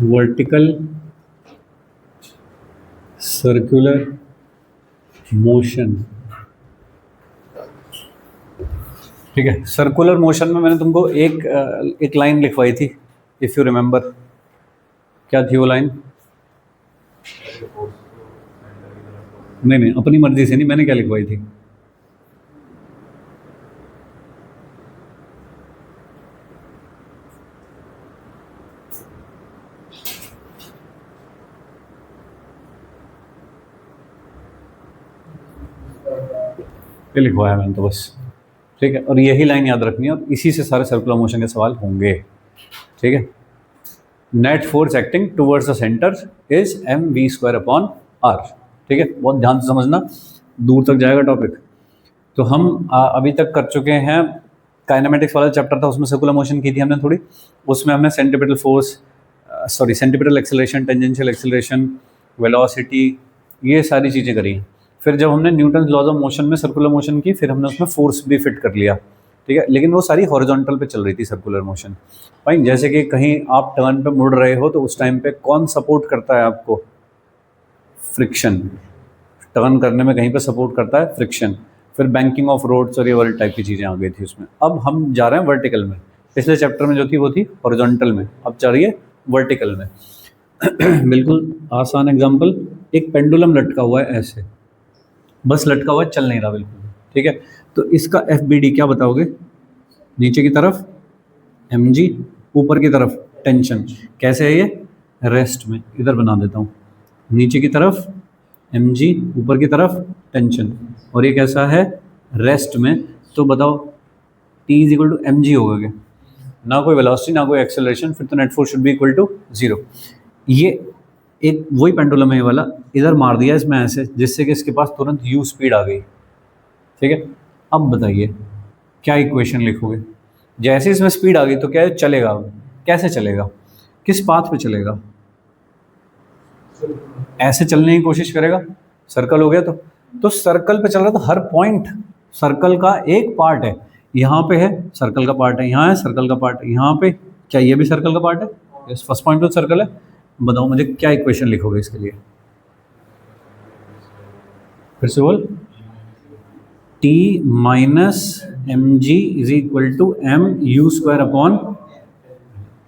Vertical circular motion, ठीक है। Circular motion में मैंने तुमको एक लाइन लिखवाई थी, इफ यू रिमेंबर। क्या थी वो लाइन? नहीं, अपनी मर्जी से नहीं, मैंने क्या लिखवाई थी? ये लिखवाया मैंने तो बस, ठीक है। और यही लाइन याद रखनी है और इसी से सारे सर्कुलर मोशन के सवाल होंगे, ठीक है। Net force acting towards the centre is mv²/r, ठीक है। बहुत ध्यान से समझना, दूर तक जाएगा टॉपिक। तो हम अभी तक कर चुके हैं, काइनेमेटिक्स वाला चैप्टर था, उसमें सर्कुलर मोशन की थी हमने थोड़ी। उसमें हमने centripetal force, centripetal acceleration, tangential acceleration, velocity, ये सारी चीज़ें करी हैं। फिर जब हमने न्यूटन लॉज ऑफ मोशन में सर्कुलर मोशन की, फिर हमने उसमें फोर्स भी फिट कर लिया, ठीक है। लेकिन वो सारी हॉरिजॉन्टल पे चल रही थी सर्कुलर मोशन। भाई जैसे कि कहीं आप टर्न पे मुड़ रहे हो तो उस टाइम पे कौन सपोर्ट करता है आपको? फ्रिक्शन। टर्न करने में कहीं पे सपोर्ट करता है फ्रिक्शन। फिर बैंकिंग ऑफ रोड्स और ये वाली टाइप की चीज़ें आ गई थी उसमें। अब हम जा रहे हैं वर्टिकल में। पिछले चैप्टर में जो थी वो थी हॉरिजॉन्टल में, अब जा रही है वर्टिकल में। बिल्कुल आसान एग्जांपल, एक पेंडुलम लटका हुआ है ऐसे, बस लटका हुआ है, चल नहीं रहा बिल्कुल, ठीक है। तो इसका FBD क्या बताओगे? नीचे की तरफ mg, ऊपर की तरफ टेंशन। कैसे है ये? रेस्ट में। इधर बना देता हूँ, नीचे की तरफ mg, ऊपर की तरफ टेंशन। और ये कैसा है? रेस्ट में। तो बताओ T is equal to mg होगा क्या? ना कोई वेलोसिटी ना कोई एक्सेलरेशन, फिर तो net force should be equal to 0। ये एक वही पेंडुलम है ये वाला, इधर मार दिया इसमें ऐसे, जिससे कि इसके पास तुरंत u स्पीड आ गई, ठीक है। अब बताइए क्या इक्वेशन लिखोगे? जैसे इसमें स्पीड आ गई तो क्या चलेगा? कैसे चलेगा? किस पाथ पे चलेगा? ऐसे चलने की कोशिश करेगा। सर्कल हो गया तो सर्कल पे चल रहा, तो हर पॉइंट सर्कल का एक पार्ट है। यहाँ पे है सर्कल का पार्ट है, यहाँ है सर्कल का पार्ट है, यहाँ पे क्या ये भी सर्कल का पार्ट है? यस, फर्स्ट पॉइंट तो सर्कल है। बताओ मुझे क्या इक्वेशन लिखोगे इसके लिए? फिर से बोल। T minus mg is equal to mu²/,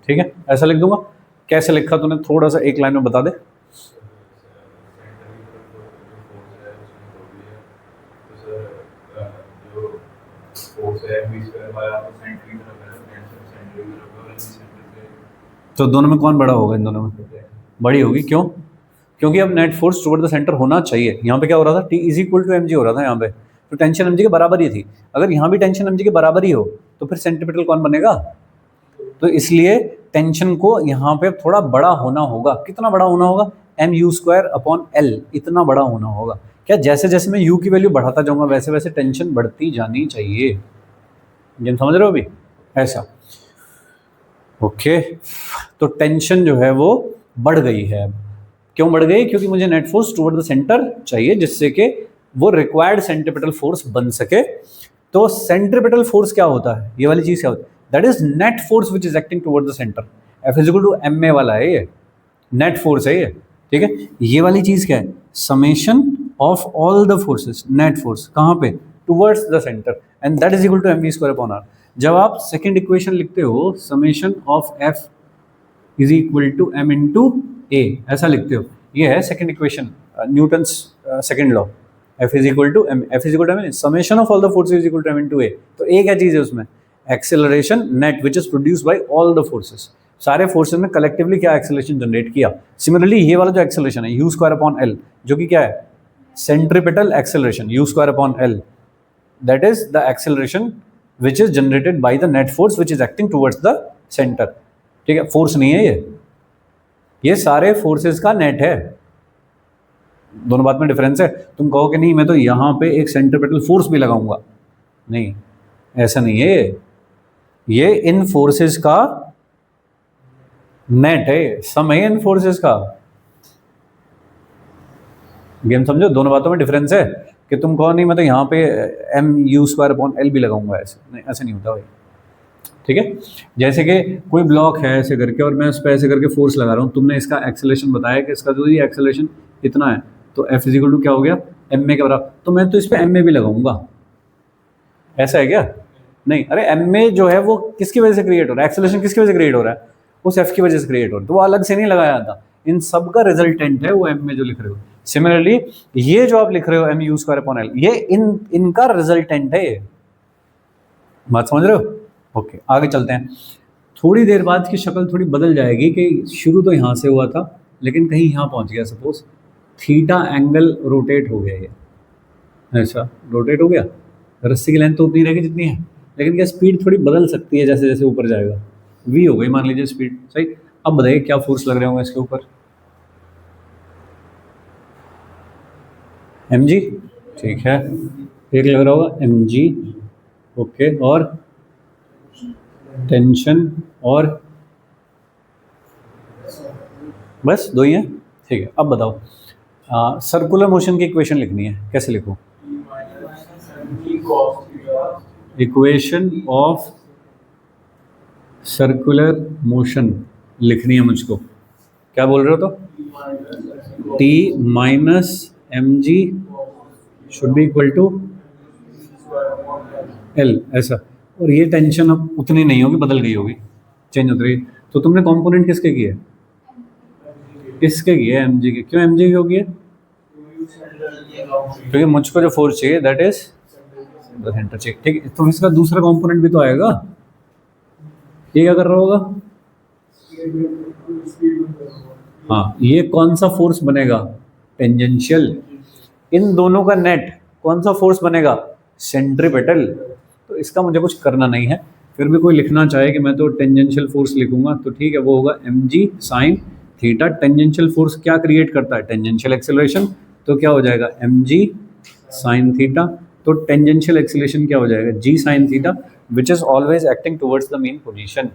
ठीक है, ऐसा लिख दूंगा। कैसे लिखा तूने? थोड़ा सा एक लाइन में बता दे। तो दोनों में कौन बड़ा होगा? इन दोनों में बड़ी होगी। क्यों? क्योंकि अब net force toward the centre होना चाहिए। यहाँ पे क्या हो रहा था? T is equal to mg हो रहा था यहाँ पे, तो टेंशन mg के बराबर ही थी। अगर यहाँ भी टेंशन mg के बराबर ही हो तो फिर सेंट्रीपिटल कौन बनेगा? तो इसलिए टेंशन को यहाँ पे थोड़ा बड़ा होना होगा। कितना बड़ा होना होगा? mu²/L, इतना बड़ा होना होगा। क्या जैसे जैसे मैं u की वैल्यू बढ़ाता जाऊंगा वैसे वैसे टेंशन बढ़ती जानी चाहिए। जिन समझ रहे हो अभी? ऐसा, ओके। तो टेंशन जो है वो बढ़ गई है। क्यों बढ़ गई? क्योंकि मुझे net force toward the centre चाहिए, जिससे कि वो रिक्वायर्ड सेंट्रीपिटल फोर्स बन सके। तो सेंट्रीपिटल फोर्स क्या होता है? ये वाली चीज क्या होती है? That is net force which is acting toward the centre. F is equal to ma वाला है ये, नेट फोर्स है ये, ठीक है। ये वाली चीज क्या है? Summation of all the forces, net force कहाँ पे? Towards the centre, and that is equal to mv²/r। जब आप सेकेंड इक्वेशन लिखते हो, summation of F is equal to m into a, ऐसा लिखते हो। ये है second equation, Newton's second law. F is equal to m, F is equal to m, summation of all the forces is equal to m into a. तो ए क्या चीज है उसमें? Acceleration net which is produced by all the forces. सारे forces ने collectively क्या acceleration generate किया। Similarly ये वाला जो एक्सेलरेशन है u²/L, जो कि क्या है? Centripetal acceleration u²/L, that is the acceleration which is generated by the net force which is acting towards the centre, ठीक है। फोर्स नहीं है ये सारे फोर्सेस का नेट है। दोनों बात में डिफरेंस है। तुम कहो कि नहीं मैं तो यहाँ पे एक सेंट्रीपिटल फोर्स भी लगाऊंगा, नहीं, ऐसा नहीं है। ये इन फोर्सेस का नेट है, सम है इन फोर्सेस का। गेम समझो, दोनों बातों में डिफरेंस है कि तुम कहो नहीं मैं तो यहाँ पे mu²/L भी लगाऊंगा, ऐसे नहीं, ऐसे नहीं होता भाई। ठीक है, जैसे कि कोई ब्लॉक है ऐसे करके और मैं उस पर ऐसे करके फोर्स लगा रहा हूँ, तुमने इसका एक्सेलरेशन बताया कि इसका जो ये एक्सेलरेशन इतना है, तो F इज इक्वल टू क्या हो गया, एम ए के बराबर, तो मैं तो इस पर एम ए भी लगाऊंगा, ऐसा है क्या? नहीं, अरे एम ए जो है वो किसकी वजह से क्रिएट हो रहा है, एक्सेलरेशन किसकी वजह से क्रिएट हो रहा है, उस एफ की वजह से क्रिएट हो रहा है, तो वो अलग से नहीं लगाया था, इन सब का रिजल्टेंट है वो एम ए जो लिख रहे हो। सिमिलरली ये जो आप लिख रहे हो mu²/L, ये इनका रिजल्टेंट है, ये बात समझ रहे हो? ओके, आगे चलते हैं। थोड़ी देर बाद की शक्ल थोड़ी बदल जाएगी कि शुरू तो यहाँ से हुआ था लेकिन कहीं यहाँ पहुँच गया, सपोज थीटा एंगल रोटेट हो गया, ये ऐसा रोटेट हो गया, रस्सी की लेंथ तो उतनी रहेगी जितनी है, लेकिन क्या स्पीड थोड़ी बदल सकती है जैसे जैसे ऊपर जाएगा, v हो गई मान लीजिए स्पीड, सही। अब बताइए क्या फोर्स लग रहे होंगे इसके ऊपर, mg, ठीक है, एक लग रहा होगा mg, ओके, और टेंशन, और बस दो ही हैं, ठीक है। अब बताओ सर्कुलर मोशन की इक्वेशन लिखनी है, कैसे लिखूं? इक्वेशन ऑफ सर्कुलर मोशन लिखनी है मुझको, क्या बोल रहे हो? तो t minus mg should be equal to L, ऐसा, और ये टेंशन अब उतनी नहीं होगी, बदल गई होगी, चेंज होती रही। तो तुमने कंपोनेंट किसके किए? इसके किए, mg के। क्यों mg क्यों किए? क्योंकि मुझको जो फोर्स चाहिए दैट इज द सेंटर चाहिए, ठीक है। तो इसका दूसरा कंपोनेंट भी तो आएगा, ये क्या कर रहा होगा? हाँ, ये कौन सा फोर्स बनेगा? टेंजेंशियल। इन दोनों का नेट कौन सा फोर्स बनेगा? सेंट्रीपेटल। तो इसका मुझे कुछ करना नहीं है, फिर भी कोई लिखना चाहे कि मैं तो टेंजेंशियल फोर्स लिखूंगा, तो ठीक है, वो होगा mg sine theta. Tangential force क्या क्रिएट करता है? Tangential acceleration. तो क्या हो जाएगा? mg sine theta. तो टेंजेंशियल एक्सेलरेशन क्या हो जाएगा? g sine theta, which is always acting towards the main position.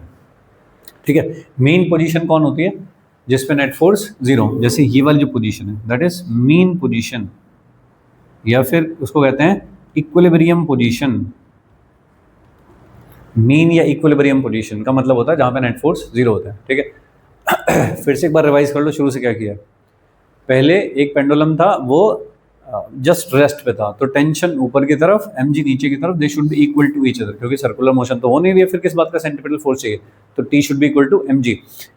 ठीक है, मेन पोजीशन कौन होती है? जिस पे नेट फोर्स जीरो, जैसे ये वाली जो पोजीशन है दैट इज मीन पोजीशन, या फिर उसको कहते हैं इक्विलिब्रियम पोजीशन। मीन या इक्विलिब्रियम पोजीशन का मतलब होता है जहाँ पे नेट फोर्स जीरो होता है, ठीक है। फिर से एक बार रिवाइज कर लो, शुरू से क्या किया। पहले एक पेंडुलम था, वो जस्ट रेस्ट पे था, तो टेंशन ऊपर की तरफ, mg नीचे की तरफ, they should be equal to each other, क्योंकि सर्कुलर मोशन तो हो नहीं रही है, फिर किस बात का सेंट्रीपिटल फोर्स चाहिए, तो t should be equal to mg।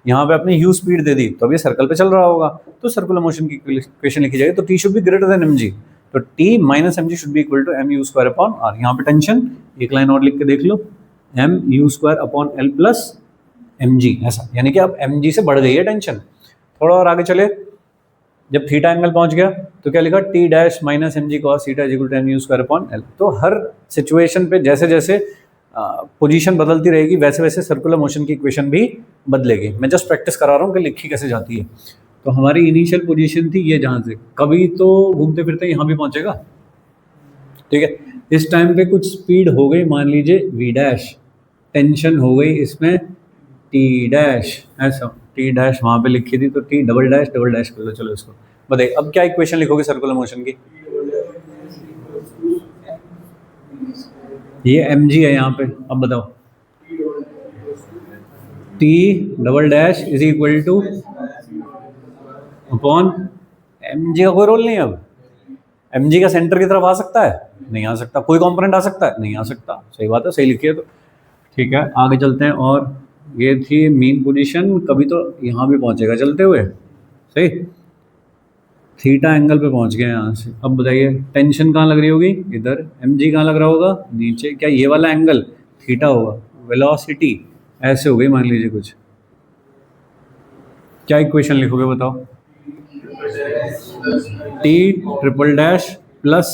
यहाँ पे आपने u स्पीड दे दी, तो अब ये सर्कल पे चल रहा होगा, तो सर्कुलर मोशन की इक्वेशन लिखी जाएगी, तो t should be greater than mg, तो t minus mg should be equal to mu²/r। यहाँ पे टेंशन एक लाइन और लिख के देख लो, mu²/L प्लस mg, ऐसा, यानी कि अब mg से बढ़ गई है टेंशन। थोड़ा और आगे चले, जब थीटा एंगल पहुंच गया तो क्या लिखा? T dash minus mg cos theta is equal to mu²/L। तो हर सिचुएशन पे जैसे जैसे पोजीशन बदलती रहेगी वैसे वैसे सर्कुलर मोशन की इक्वेशन भी बदलेगी। मैं जस्ट प्रैक्टिस करा रहा हूँ कि लिखी कैसे जाती है। तो हमारी इनिशियल पोजीशन थी ये, जहाँ से कभी तो घूमते फिरते यहाँ भी पहुँचेगा, ठीक है। इस टाइम पे कुछ स्पीड हो गई, मान लीजिए v डैश, टेंशन हो गई इसमें t डैश, ऐसा टी डैश वहाँ पे लिखी थी, तो टी डबल डैश कर लो। चलो इसको बताइए, अब क्या इक्वेशन लिखोगे सर्कुलर मोशन की? ये mg है यहाँ पे, अब बताओ T double dash is equal two upon mg का कोई रोल नहीं है। अब mg का सेंटर की तरफ आ सकता है? नहीं आ सकता। कोई कंपोनेंट आ सकता है? नहीं आ सकता। सही बात है, सही लिखिए तो ठीक है। आगे चलते हैं, और ये थी मेन पोजीशन, कभी तो यहाँ भी पहुँचेगा चलते हुए, सही। थीटा एंगल पे पहुँच गए यहाँ से। अब बताइए टेंशन कहाँ लग रही होगी? इधर। mg कहाँ लग रहा होगा? नीचे। क्या ये वाला एंगल थीटा होगा? वेलोसिटी ऐसे हो गई मान लीजिए कुछ। क्या इक्वेशन लिखोगे बताओ? T triple dash plus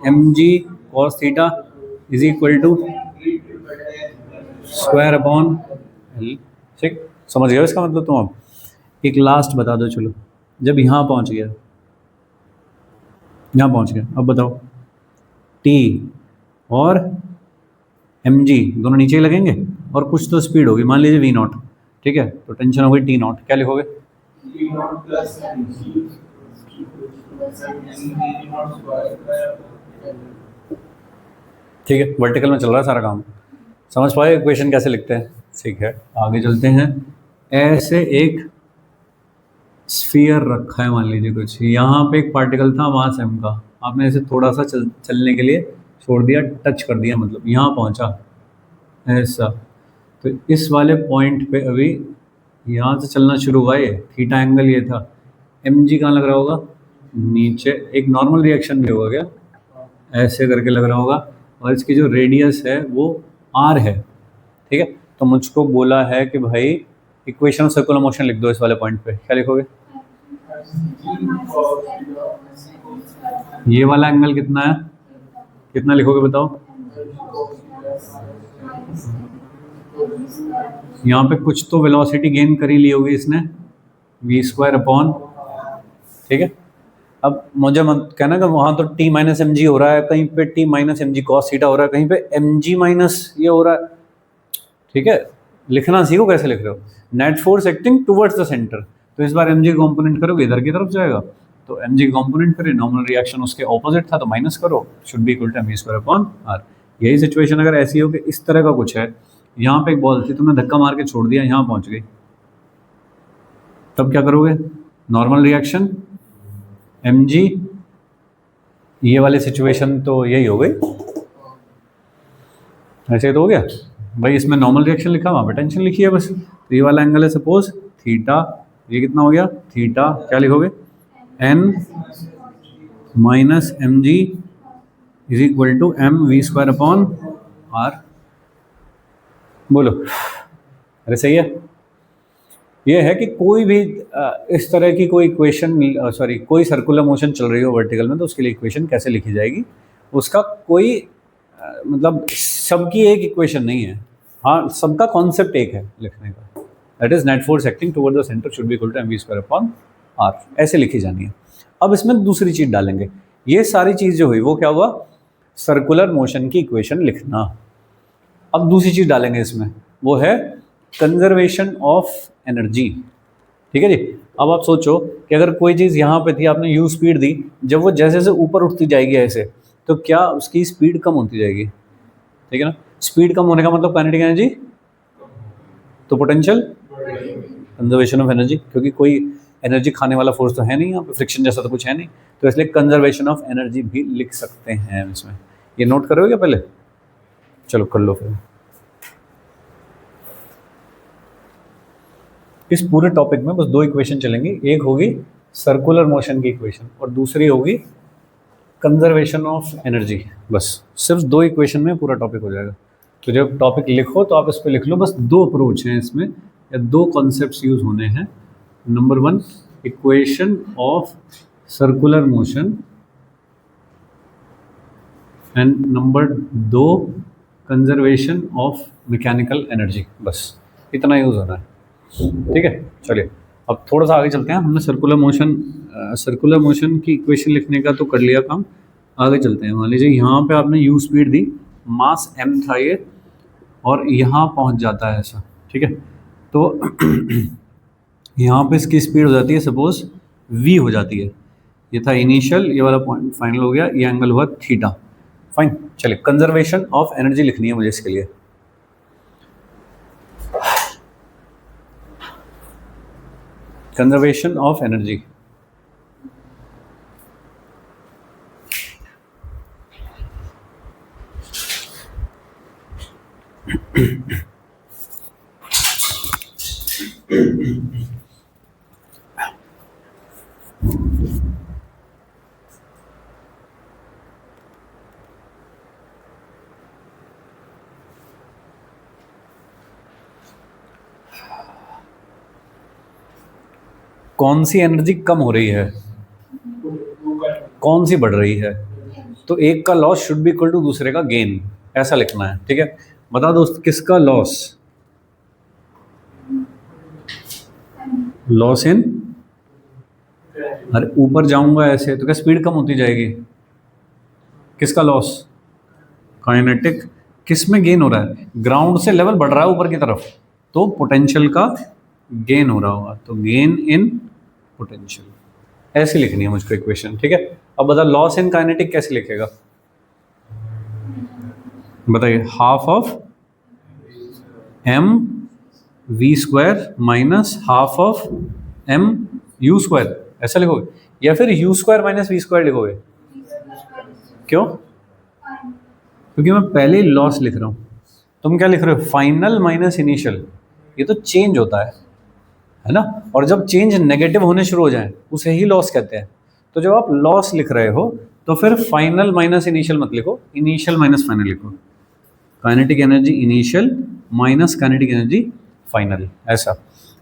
mg cos theta is equal to ²/L। ठीक, समझ गए इसका मतलब तुम? अब एक लास्ट बता दो, चलो, जब यहाँ पहुँच गया, यहाँ पहुँच गया, अब बताओ t और mg दोनों नीचे ही लगेंगे और कुछ तो स्पीड होगी, मान लीजिए v0, ठीक है। तो टेंशन हो गई t0, क्या लिखोगे? ठीक है, वर्टिकल में चल रहा है सारा काम, समझ पाए इक्वेशन कैसे लिखते हैं। ठीक है, आगे चलते हैं। ऐसे एक स्फीयर रखा है, मान लीजिए कुछ, यहाँ पे एक पार्टिकल था मास m का, आपने ऐसे थोड़ा सा चलने के लिए छोड़ दिया, टच कर दिया, मतलब यहाँ पहुँचा ऐसा, तो इस वाले पॉइंट पे अभी यहाँ से चलना शुरू हुआ, ये थीटा एंगल ये था, mg कहाँ लग रहा होगा, नीचे। एक नॉर्मल रिएक्शन भी होगा क्या, ऐसे करके लग रहा होगा, और इसकी जो रेडियस है वो r है। ठीक है, तो मुझको बोला है कि भाई इक्वेशन ऑफ सर्कुलर मोशन लिख दो इस वाले पॉइंट पे, क्या लिखोगे, ये वाला एंगल कितना है, कितना लिखोगे बताओ, यहाँ पे कुछ तो वेलोसिटी गेन कर ही ली होगी इसने, v² ठीक है। अब मुझे मत कहना कि वहाँ तो t माइनस एम जी हो रहा है, कहीं पे t minus M G cos theta हो रहा है, कहीं पे एम जी माइनस ये हो रहा है। ठीक है, लिखना सीखो कैसे लिख रहे हो, net force acting towards the centre, तो इस बार एम जी कॉम्पोनेंट करोगे इधर की तरफ जाएगा, तो एम जी कॉम्पोनेंट करे, नॉर्मल रिएक्शन उसके ऑपोजिट था तो माइनस करो, should be equal to mv²/r। यही सिचुएशन अगर ऐसी हो कि इस तरह का कुछ है, यहाँ पे एक बॉल थी, तुमने धक्का मार के छोड़ दिया, यहाँ पहुँच गई, तब क्या करोगे, नॉर्मल रिएक्शन mg, ये वाली सिचुएशन तो यही हो गई, ऐसे तो हो गया भाई, इसमें नॉर्मल रिएक्शन लिखा, वहाँ पे टेंशन लिखी है बस। तो ये वाला एंगल है सपोज थीटा, ये कितना हो गया थीटा, क्या लिखोगे, n minus M G is equal to mv²/r। बोलो, अरे सही है। ये है कि कोई भी इस तरह की कोई इक्वेशन, सॉरी कोई सर्कुलर मोशन चल रही हो वर्टिकल में, तो उसके लिए इक्वेशन कैसे लिखी जाएगी, उसका कोई मतलब सबकी एक इक्वेशन नहीं है, हाँ सबका कॉन्सेप्ट एक है लिखने का, that is net force acting toward the centre should be equal to mv²/r, ऐसे लिखी जानी है। अब इसमें दूसरी चीज़ डालेंगे, ये सारी चीज़ जो हुई वो क्या हुआ, सर्कुलर मोशन की इक्वेशन लिखना। अब दूसरी चीज़ डालेंगे इसमें, वो है कंजर्वेशन ऑफ एनर्जी। ठीक है जी, अब आप सोचो कि अगर कोई चीज़ यहाँ पे थी, आपने u स्पीड दी, जब वो जैसे जैसे ऊपर उठती जाएगी ऐसे, तो क्या उसकी स्पीड कम होती जाएगी, ठीक है ना, स्पीड कम होने का मतलब काइनेटिक एनर्जी, तो पोटेंशियल कंजर्वेशन ऑफ एनर्जी, क्योंकि कोई एनर्जी खाने वाला फोर्स तो है नहीं यहाँ पे, फ्रिक्शन जैसा तो कुछ है नहीं, तो इसलिए कंजर्वेशन ऑफ एनर्जी भी लिख सकते हैं इसमें। ये नोट करोगे क्या पहले, चलो कर लो फिर। इस पूरे टॉपिक में बस दो इक्वेशन चलेंगी, एक होगी सर्कुलर मोशन की इक्वेशन और दूसरी होगी कंजर्वेशन ऑफ एनर्जी, बस सिर्फ दो इक्वेशन में पूरा टॉपिक हो जाएगा। तो जब टॉपिक लिखो तो आप इस पर लिख लो, बस दो अप्रोच हैं इसमें, या दो कॉन्सेप्ट्स यूज होने हैं। Number 1 equation of circular motion, and number 2 conservation of mechanical energy, बस इतना यूज होना है। ठीक है, चलिए अब थोड़ा सा आगे चलते हैं। हमने सर्कुलर मोशन की इक्वेशन लिखने का तो कर लिया काम, आगे चलते हैं। मान लीजिए यहाँ पे आपने u स्पीड दी, मास m था ये, और यहाँ पहुँच जाता है ऐसा, ठीक है, तो यहाँ पे इसकी स्पीड हो जाती है सपोज v हो जाती है, ये था इनिशियल, ये वाला पॉइंट फाइनल हो गया, ये एंगल हुआ थीटा, फाइन। चलिए कंजर्वेशन ऑफ एनर्जी लिखनी है मुझे इसके लिए। कंजर्वेशन ऑफ एनर्जी, कौन सी एनर्जी कम हो रही है, कौन सी बढ़ रही है, तो एक का loss should be equal to दूसरे का गेन, ऐसा लिखना है। ठीक है, बता दोस्त किसका लॉस, लॉस इन, अरे ऊपर जाऊंगा ऐसे तो क्या स्पीड कम होती जाएगी, किसका लॉस, काइनेटिक, किस में गेन हो रहा है, ग्राउंड से लेवल बढ़ रहा है ऊपर की तरफ, तो पोटेंशियल का गेन हो रहा होगा, तो गेन इन पोटेंशियल, ऐसी लिखनी है मुझको इक्वेशन, ठीक है। अब बता लॉस इन काइनेटिक कैसे लिखेगा, बताइए। Half of M V square minus half of M U square, ऐसा लिखोगे, या फिर U square minus V square लिखोगे? क्यों? क्योंकि मैं पहले ही लॉस लिख रहा हूँ, तुम क्या लिख रहे हो? Final minus initial. ये तो चेंज होता है ना, और जब चेंज नेगेटिव होने शुरू हो जाए उसे ही लॉस कहते हैं। तो जब आप लॉस लिख रहे हो तो फिर फाइनल माइनस इनिशियल मत लिखो, इनिशियल माइनस फाइनल लिखो। Kinetic energy initial minus kinetic energy final, ऐसा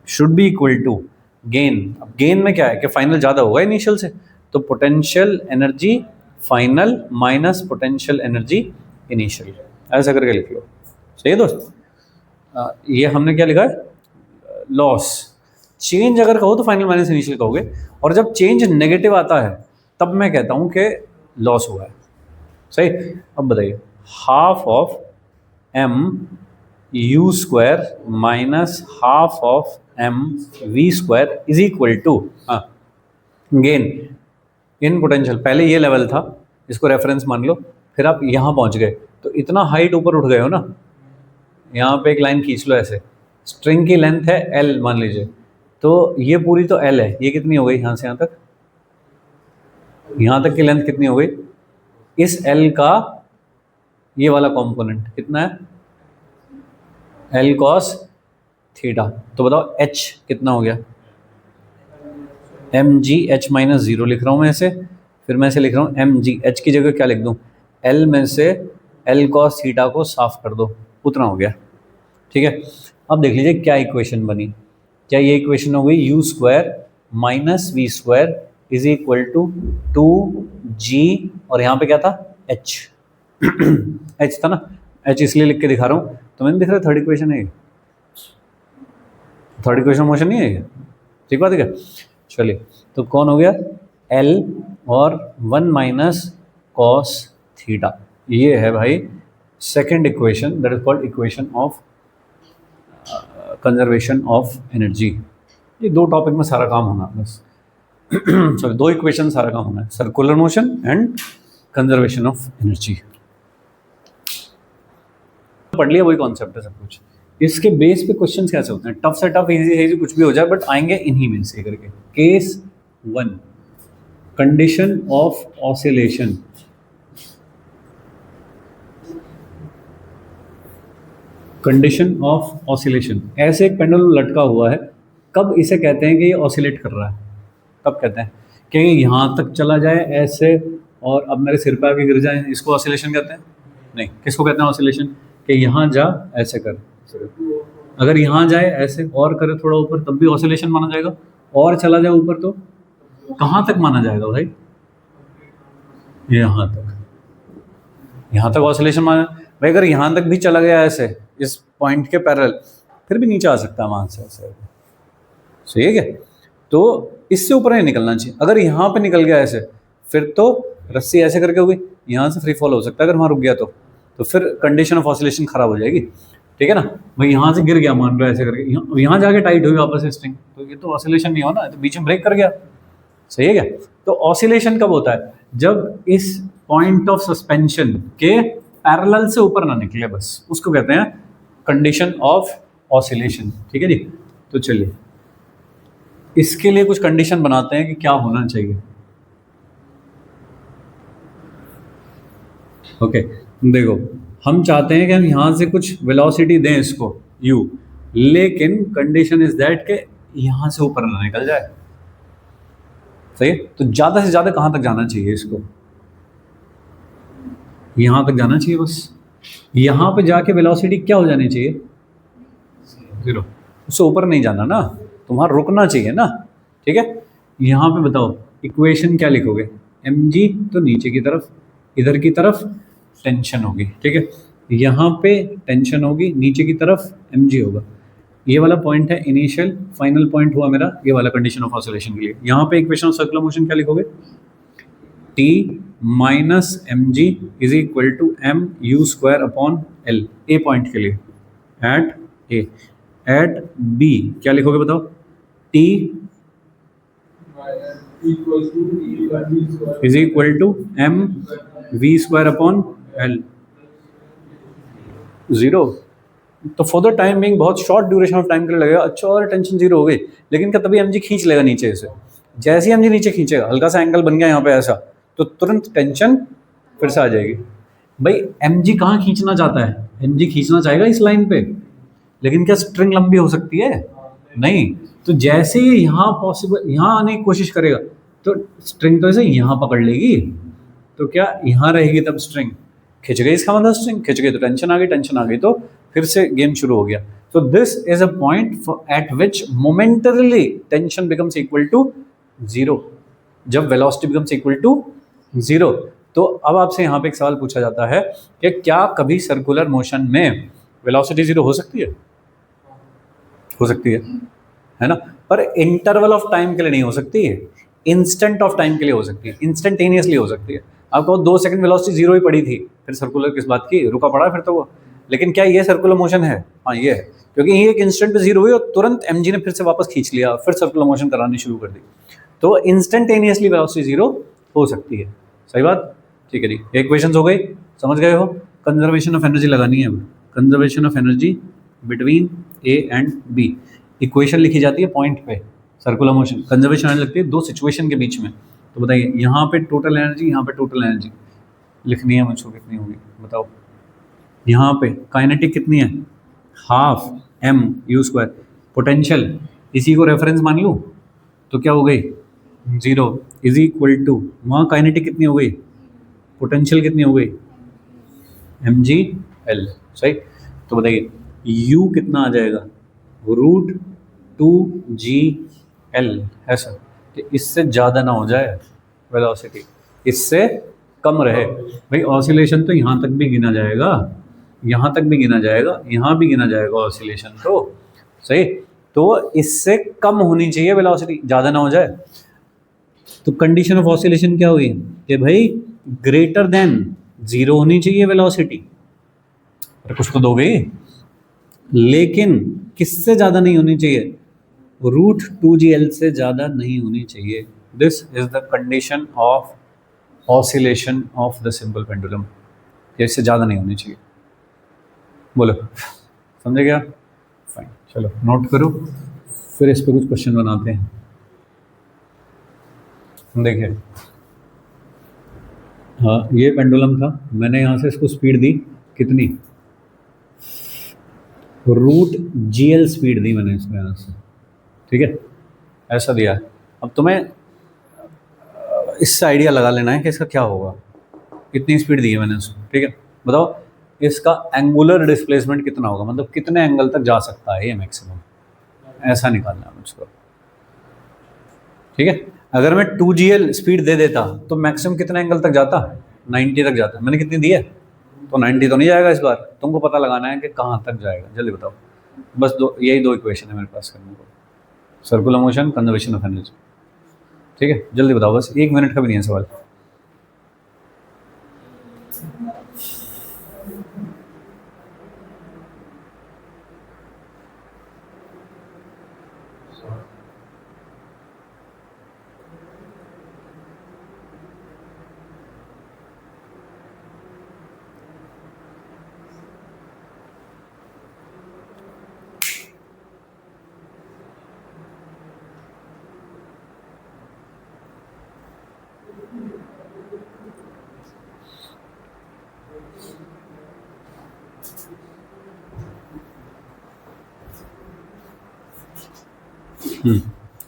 should be equal to gain. अब गेन में क्या है कि फाइनल ज़्यादा होगा इनिशियल से, तो potential energy final minus potential energy initial, ऐसा करके लिख लो। सही है दोस्त? ये हमने क्या लिखा है? लॉस। चेंज अगर कहो तो फाइनल माइनस इनिशियल कहोगे, और जब चेंज नेगेटिव आता है तब मैं कहता हूँ कि लॉस हुआ है। सही। अब बताइए, half of M U square minus half of M V square is equal to gain in potential. पहले ये लेवल था, इसको रेफरेंस मान लो, फिर आप यहाँ पहुँच गए तो इतना हाइट ऊपर उठ गए हो ना, यहाँ पे एक लाइन खींच लो ऐसे। स्ट्रिंग की लेंथ है एल मान लीजिए, तो ये पूरी तो एल है, ये कितनी हो गई यहाँ से यहाँ तक? यहाँ तक की लेंथ कितनी हो गई? इस एल का ये वाला कंपोनेंट कितना है? L cos theta. तो बताओ एच कितना हो गया? M G H minus zero लिख रहा हूँ मैं ऐसे, फिर मैं ऐसे लिख रहा हूँ एम जी एच की जगह क्या लिख दूँ? एल में से एल कॉस थीटा को साफ कर दो, उतना हो गया, ठीक है। अब देख लीजिए क्या इक्वेशन बनी। क्या ये इक्वेशन हो गई? U square minus V square is equal to 2g, और यहाँ पे क्या था? h। h था ना, h इसलिए लिख के दिखा रहा हूँ, तो मैंने दिख रहा है थर्ड इक्वेशन है ये। थर्ड इक्वेशन मोशन नहीं है ये, ठीक बात है क्या? चलिए, तो कौन हो गया? l और 1 माइनस कॉस थीटा, ये है भाई second equation, that is called equation of conservation of energy. ये दो टॉपिक में सारा काम होना है बस। सॉरी, दो इक्वेशन सारा काम होना है, circular motion and conservation of energy. पढ़ लिया, वही कॉन्सेप्ट है सब कुछ। इसके बेस पे क्वेश्चंस कैसे होते हैं? टफ से टफ, इजी से इजी, कुछ भी हो जाए, बट आएंगे इन्हीं में से करके। Case 1, condition of oscillation. Condition of oscillation, ऐसे एक पेंडुलम लटका हुआ है, कब इसे कहते हैं कि ये ऑसिलेट कर रहा है? कब कहते हैं कि यहाँ तक चला जाए ऐसे और अब मेरे सिर पे आके गिर जाए, इसको ऑसिलेशन कहते हैं? नहीं। किसको कहते हैं ऑसिलेशन? कि यहाँ जा ऐसे कर, अगर यहाँ जाए ऐसे और करे थोड़ा ऊपर तब भी ऑसिलेशन माना जाएगा, और चला जाए ऊपर तो कहाँ तक माना जाएगा भाई? यहाँ तक, यहाँ तक ऑसिलेशन माना भाई। अगर यहाँ तक भी चला गया ऐसे इस पॉइंट के पैरेलल, फिर भी नीचे आ सकता है वहाँ से ऐसे। सही है क्या? तो इससे ऊपर नहीं निकलना चाहिए। अगर यहाँ पे निकल गया ऐसे, फिर तो रस्सी ऐसे करके होगी, यहाँ से फ्री फॉल हो सकता है अगर वहाँ रुक गया तो फिर कंडीशन ऑफ ऑसिलेशन खराब हो जाएगी, ठीक है ना भाई। यहाँ से गिर गया मान लो ऐसे करके, यहाँ जाके टाइट हुई वापस से स्ट्रिंग, तो ये तो ऑसिलेशन नहीं हो ना, तो बीच में ब्रेक कर गया। सही है क्या? तो ऑसिलेशन कब होता है? जब इस पॉइंट ऑफ सस्पेंशन के पैरेलल से ऊपर ना निकले, बस उसको कहते हैं कंडीशन ऑफ ऑसिलेशन, ठीक है जी। तो चलिए इसके लिए कुछ कंडीशन बनाते हैं कि क्या होना चाहिए। ओके, देखो हम चाहते हैं कि हम यहाँ से कुछ वेलोसिटी दें इसको u, लेकिन कंडीशन इज दैट के यहाँ से ऊपर ना निकल जाए। सही है? तो ज़्यादा से ज़्यादा कहाँ तक जाना चाहिए इसको? यहाँ तक जाना चाहिए बस। यहाँ पे जाके वेलोसिटी क्या हो जानी चाहिए? 0। उससे ऊपर नहीं जाना ना, तुम्हारा रुकना चाहिए ना, ठीक है। यहाँ पे बताओ इक्वेशन क्या लिखोगे? mg तो नीचे की तरफ, इधर की तरफ टेंशन होगी, ठीक है। यहाँ पे टेंशन होगी, नीचे की तरफ mg होगा। ये वाला पॉइंट है इनिशियल, फाइनल पॉइंट हुआ मेरा ये वाला कंडीशन ऑफ ऑसिलेशन के लिए। यहाँ पे इक्वेशन ऑफ सर्कुलर मोशन क्या लिखोगे? t minus M G is equal to M U square upon L, A point के लिए एट ए। एट बी क्या लिखोगे बताओ? t is equal to M V square upon L, zero. तो for the time being बहुत short duration of time के लिए लगेगा, अच्छा और टेंशन जीरो हो गई, लेकिन क्या तभी एमजी खींच लेगा नीचे से, जैसे ही एमजी नीचे खींचेगा हल्का सा एंगल बन गया यहाँ पे ऐसा, तो तुरंत टेंशन फिर से आ जाएगी। भाई एमजी कहाँ खींचना चाहता है, एमजी खींचना चाहेगा इस लाइन पे, लेकिन क्या स्ट्रिंग लंबी हो सकती है, नहीं। तो जैसे ही यहाँ पॉसिबल यहाँ आने की कोशिश करेगा तो स्ट्रिंग तो ऐसे यहाँ पकड़ लेगी, तो क्या यहाँ रहेगी, तब स्ट्रिंग खिंच गई, इसका मतलब स्ट्रिंग खिंच गई तो टेंशन आ गई, टेंशन आ गई तो फिर से गेम शुरू हो गया। तो this is a point at which momentarily tension becomes equal to zero, जब velocity becomes equal to zero. तो अब आपसे यहाँ पे एक सवाल पूछा जाता है कि क्या कभी सर्कुलर मोशन में वेलोसिटी जीरो हो सकती है? हो सकती है ना, पर इंटरवल ऑफ टाइम के लिए नहीं हो सकती है, इंस्टेंट ऑफ टाइम के लिए हो सकती है, इंस्टेंटेनियसली हो सकती है। आपको 2 सेकंड वेलोसिटी जीरो ही पड़ी थी, फिर सर्कुलर किस बात की, रुका पड़ा फिर तो वो, लेकिन क्या ये सर्कुलर मोशन है? हाँ ये है, क्योंकि ये एक इंस्टेंट पे जीरो हुई और तुरंत एमजी ने फिर से वापस खींच लिया, फिर सर्कुलर मोशन करानी शुरू कर दी, तो इंस्टेंटेनियसली वेलोसिटी जीरो हो सकती है। सही बात, ठीक है जी। एक क्वेश्चन हो गई, समझ गए हो? कंजर्वेशन ऑफ एनर्जी लगानी है, conservation of energy between A and B. Equation लिखी जाती है पॉइंट पे, सर्कुलर मोशन कंजर्वेशन एनर्जी लगती है 2 सिचुएशन के बीच में। तो बताइए यहाँ पे टोटल एनर्जी, यहाँ पे टोटल एनर्जी लिखनी है मुझको, कितनी होगी बताओ? यहाँ पे काइनेटिक कितनी है, half M U square, potential इसी को रेफरेंस मान लूँ तो क्या हो गई, जीरो, इज इक्वल टू वहाँ काइनेटिक कितनी हो गई, पोटेंशियल कितनी हो गई, एम जी एल। सही, तो बताइए यू कितना आ जाएगा, रूट 2g_l, ऐसा कि इससे ज़्यादा ना हो जाए वेलोसिटी, इससे कम रहे। भाई ऑसिलेशन तो यहाँ तक भी गिना जाएगा, यहाँ तक भी गिना जाएगा, यहाँ भी गिना जाएगा ऑसिलेशन तो, सही। तो इससे कम होनी चाहिए वेलोसिटी, ज़्यादा ना हो जाए। तो कंडीशन ऑफ ऑसिलेशन क्या हुई कि भाई ग्रेटर देन जीरो होनी चाहिए वेलोसिटी, अरे कुछ तो दोगे, लेकिन किससे ज़्यादा नहीं होनी चाहिए, रूट 2g_l से ज़्यादा नहीं होनी चाहिए। This is the condition of oscillation of the simple pendulum, इससे ज़्यादा नहीं होनी चाहिए। बोलो समझे क्या? फाइन, चलो नोट करो, फिर इस पे कुछ क्वेश्चन बनाते हैं। देखिए हाँ, ये पेंडुलम था, मैंने यहाँ से इसको स्पीड दी कितनी, रूट GL स्पीड दी मैंने इसको यहाँ से, ठीक है, ऐसा दिया है। अब तुम्हें इससे आइडिया लगा लेना है कि इसका क्या होगा, कितनी स्पीड दी है मैंने उसको, ठीक है। बताओ इसका एंगुलर डिस्प्लेसमेंट कितना होगा, मतलब कितने एंगल तक जा सकता है ये मैक्सिमम, ऐसा निकालना है मुझको, ठीक है। अगर मैं 2GL स्पीड दे देता तो मैक्सिमम कितने एंगल तक जाता, 90 तक जाता। मैंने कितनी दी है, तो 90 तो नहीं जाएगा इस बार, तुमको पता लगाना है कि कहाँ तक जाएगा, जल्दी बताओ। बस यही दो इक्वेशन है मेरे पास करने को, circular motion, conservation of energy, ठीक है। जल्दी बताओ, बस 1 मिनट का भी नहीं है सवाल।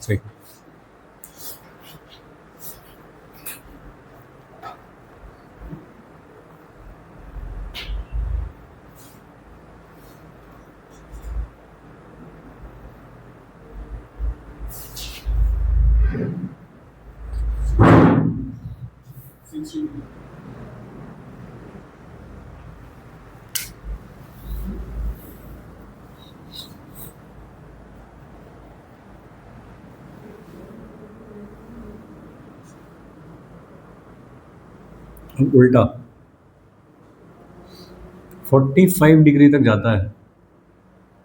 सही, उल्टा 45 डिग्री तक जाता है,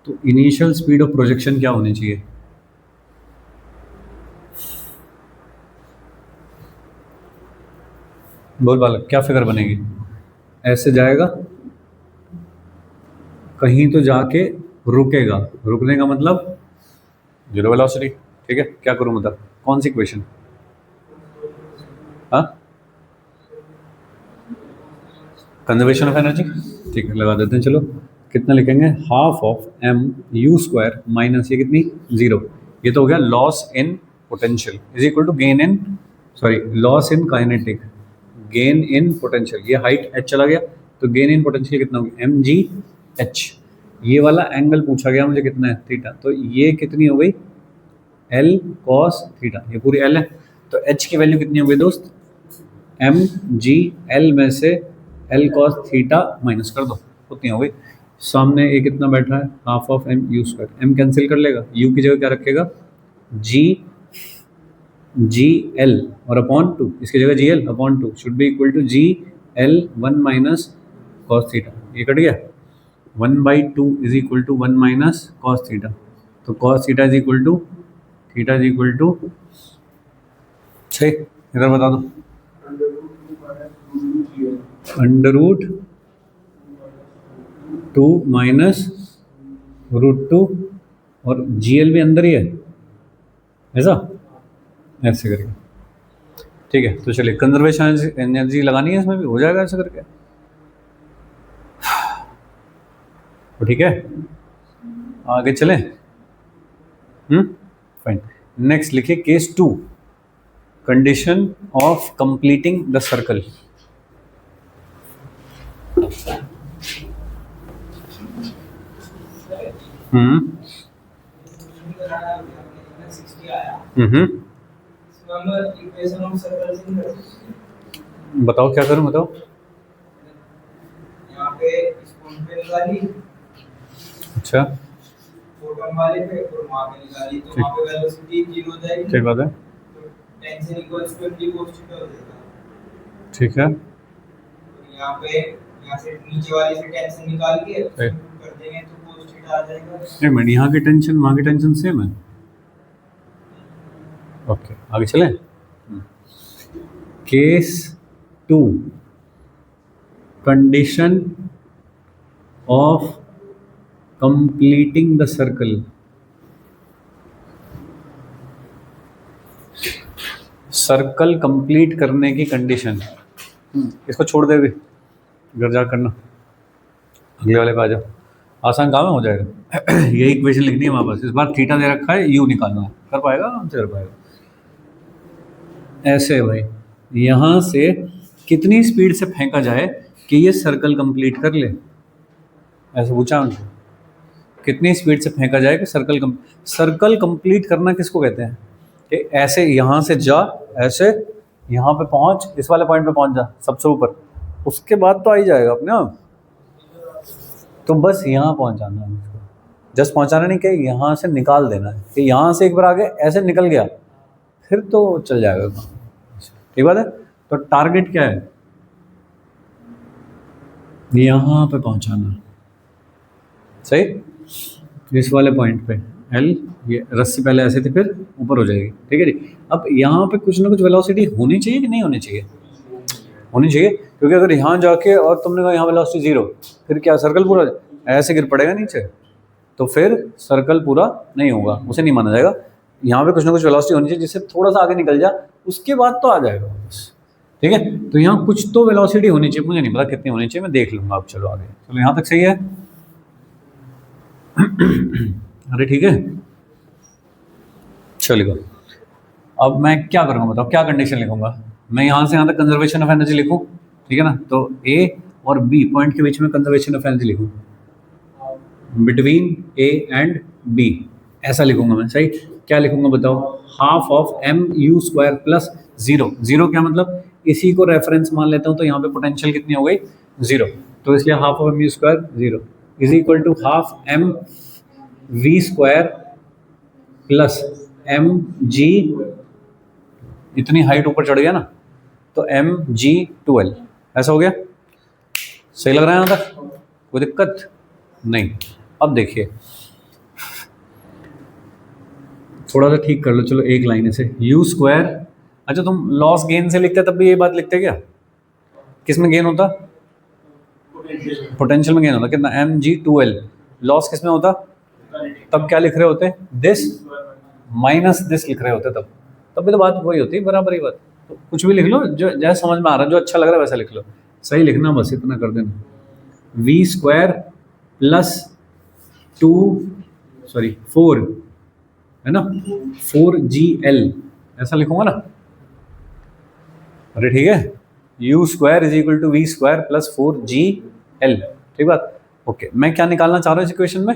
तो इनिशियल स्पीड ऑफ प्रोजेक्शन क्या होनी चाहिए, बोल बालक, क्या फिगर बनेगी? ऐसे जाएगा, कहीं तो जाके रुकेगा, रुकने का मतलब जीरो वेलोसिटी। ठीक है, क्या करूं मतलब, कौन सी इक्वेशन? हाँ, कंजर्वेशन ऑफ एनर्जी। ठीक है, लगा देते हैं। चलो, कितना लिखेंगे? Half of M U square minus ये कितनी, जीरो। ये तो हो गया loss in potential is equal to gain in, sorry, loss in kinetic, gain in potential. ये हाइट एच चला गया, तो गेन इन पोटेंशियल कितना हो गया? M G H. ये वाला एंगल पूछा गया मुझे कितना है, थीटा, तो ये कितनी हो गई? L cos theta. ये पूरी एल है, तो एच की वैल्यू कितनी हो गई दोस्त? एम जी एल में से एल कॉस थीटा माइनस कर दो, उतनी हो गई। सामने ए कितना बैठा है? Half of M U square. M cancel कर लेगा, यू की जगह क्या रखेगा? जी जी एल और अपॉन टू, इसकी जगह G L upon two should be equal to G L one minus cos theta. ये कट गया, 1/2 is equal to 1 minus cos theta. तो cos theta is equal to, theta is equal to 6। इधर बता दो, under root 2 minus root 2, और G L भी अंदर ही है, ऐसा ऐसे करके। ठीक है, तो चलिए कंजर्वेशन एनर्जी लगानी है, इसमें भी हो जाएगा ऐसे करके। तो ठीक है, आगे चलें। फाइन। नेक्स्ट लिखिए case 2, condition of completing the circle. बताओ क्या करूं, बताओ। यहाँ पे निकाली, अच्छा, फोटोन वाले पे, और वहाँ पे निकाली, तो वहाँ पे वेलोसिटी 0 हो जाएगी। ठीक बात है, तो tension equals to D cos theta हो जाएगा। ठीक है, तो यहाँ पे, यहाँ से नीचे वाली से टेंशन निकाल के कर देंगे तो cos थीटा आ जाएगा। एक मिनट, यहाँ की टेंशन वहाँ की टेंशन सेम है। ओके, आगे चलें। Case 2, condition of completing the circle. Circle complete करने की कंडीशन। इसको छोड़ दे, भी घर जा करना, अगले वाले पे आ जाओ। आसान काम है, हो जाएगा। यही इक्वेशन लिखनी है हमारे पास। इस बार थीटा दे रखा है, यू निकालना है, कर पाएगा, आराम से कर पाएगा। ऐसे है भाई, यहाँ से कितनी स्पीड से फेंका जाए कि ये सर्कल कंप्लीट कर ले, ऐसे पूछा उनको। कितनी स्पीड से फेंका जाए कि सर्कल कंप्लीट करना किसको कहते हैं? कि ऐसे यहाँ से जा, ऐसे यहाँ पे पहुँच, इस वाले पॉइंट पे पहुँच जा सबसे ऊपर, उसके बाद तो आ ही जाएगा अपने आप। तो बस यहाँ पहुँचाना है उसको, जस्ट पहुँचाना नहीं, कि यहाँ से निकाल देना है, कि यहाँ से एक बार आगे ऐसे निकल गया, फिर तो चल जाएगा काम। ठीक बात है। तो टारगेट क्या है? यहाँ पे पहुँचाना, सही। इस वाले पॉइंट पे एल, ये रस्सी पहले ऐसे थी, फिर ऊपर हो जाएगी। ठीक है जी। अब यहाँ पे कुछ ना कुछ वेलोसिटी होनी चाहिए कि नहीं होनी चाहिए? होनी चाहिए, क्योंकि अगर यहाँ जाके और तुमने कहा यहाँ वेलोसिटी 0, फिर क्या सर्कल पूरा ऐसे गिर पड़ेगा नीचे, तो फिर सर्कल पूरा नहीं होगा, उसे नहीं माना जाएगा। यहाँ पे कुछ ना कुछ वेलोसिटी होनी चाहिए जिससे थोड़ा सा आगे निकल जा, उसके बाद तो आ जाएगा बस। ठीक है, तो यहाँ कुछ तो वेलोसिटी होनी चाहिए, मुझे नहीं पता कितनी होनी चाहिए, मैं देख लूँगा। अब चलो आगे, चलो यहाँ तक सही है। अरे ठीक है, चलिए। अब मैं क्या करूँगा बताओ, क्या कंडीशन लिखूंगा? मैं यहाँ से यहाँ तक कंजर्वेशन ऑफ एनर्जी लिखूँ, ठीक है ना? तो ए और बी पॉइंट के बीच में कंजर्वेशन ऑफ एनर्जी लिखूँ, बिटवीन ए एंड बी, ऐसा लिखूंगा मैं। सही, क्या लिखूंगा बताओ? Half of M U square plus 0। 0 क्या मतलब? इसी को रेफरेंस मान लेता हूँ, तो यहाँ पे पोटेंशियल कितनी हो गई? 0। तो इसलिए half of M U square 0 is equal to half M V square plus M G, इतनी हाइट ऊपर चढ़ गया ना, तो एम जी 12। ऐसा हो गया, सही लग रहा है यहाँ तक? कोई दिक्कत नहीं। अब देखिए, थोड़ा सा ठीक कर लो, चलो एक लाइन से यू स्क्वायर। अच्छा, तुम लॉस गेन से लिखते तब भी ये बात लिखते क्या? किस में गेन होता? पोटेंशियल में गेन होता। कितना? mg2l। लॉस किस में होता? तब क्या लिख रहे होते? दिस माइनस दिस लिख रहे होते तब भी तो बात वही होती है, बराबर ही बात। तो कुछ भी लिख लो जो जैसा समझ में आ रहा है, जो अच्छा लग रहा है वैसा लिख लो, सही लिखना, बस इतना कर देना। v² प्लस 4 है ना, 4gl ऐसा लिखूंगा ना? अरे ठीक है, u² is equal to v² plus 4gl, ठीक बात। ओके, मैं क्या निकालना चाह रहा हूँ इस इक्वेशन में?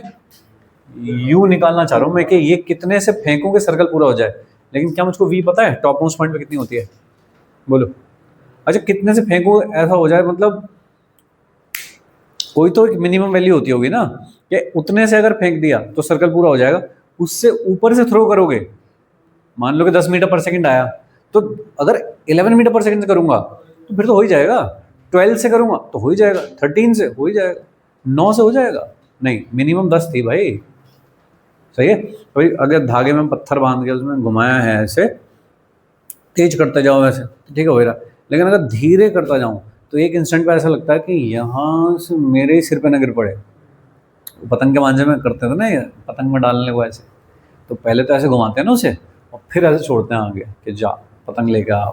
u निकालना चाह रहा हूँ मैं कि ये कितने से फेंकूं कि सर्कल पूरा हो जाए। लेकिन क्या मुझको v पता है टॉप मोस्ट पॉइंट पे कितनी होती है? बोलो। अच्छा, कितने से फेंकूं ऐसा हो जाए, मतलब कोई तो एक मिनिमम वैल्यू होती होगी ना, कि उतने से अगर फेंक दिया तो सर्कल पूरा हो जाएगा। उससे ऊपर से थ्रो करोगे, मान लो कि 10 मीटर पर सेकंड आया, तो अगर 11 मीटर पर सेकंड से करूंगा तो फिर तो हो ही जाएगा। 12 से करूंगा तो हो ही जाएगा, 13 से हो ही जाएगा, 9 से हो जाएगा। नहीं, मिनिमम 10 थी भाई, सही है भाई। अगर धागे में पत्थर बांध के उसमें घुमाया है ऐसे, तेज करते जाओ वैसे, ठीक है हो रहा। लेकिन अगर धीरे करता जाऊं तो एक इंस्टेंट पे ऐसा लगता है कि यहाँ से मेरे ही सिर पे न गिर पड़े। पतंग के मांझे में करते थे ना ये, पतंग में डालने को ऐसे, तो पहले तो ऐसे घुमाते हैं ना उसे, और फिर ऐसे छोड़ते हैं आगे कि जा पतंग लेके आ।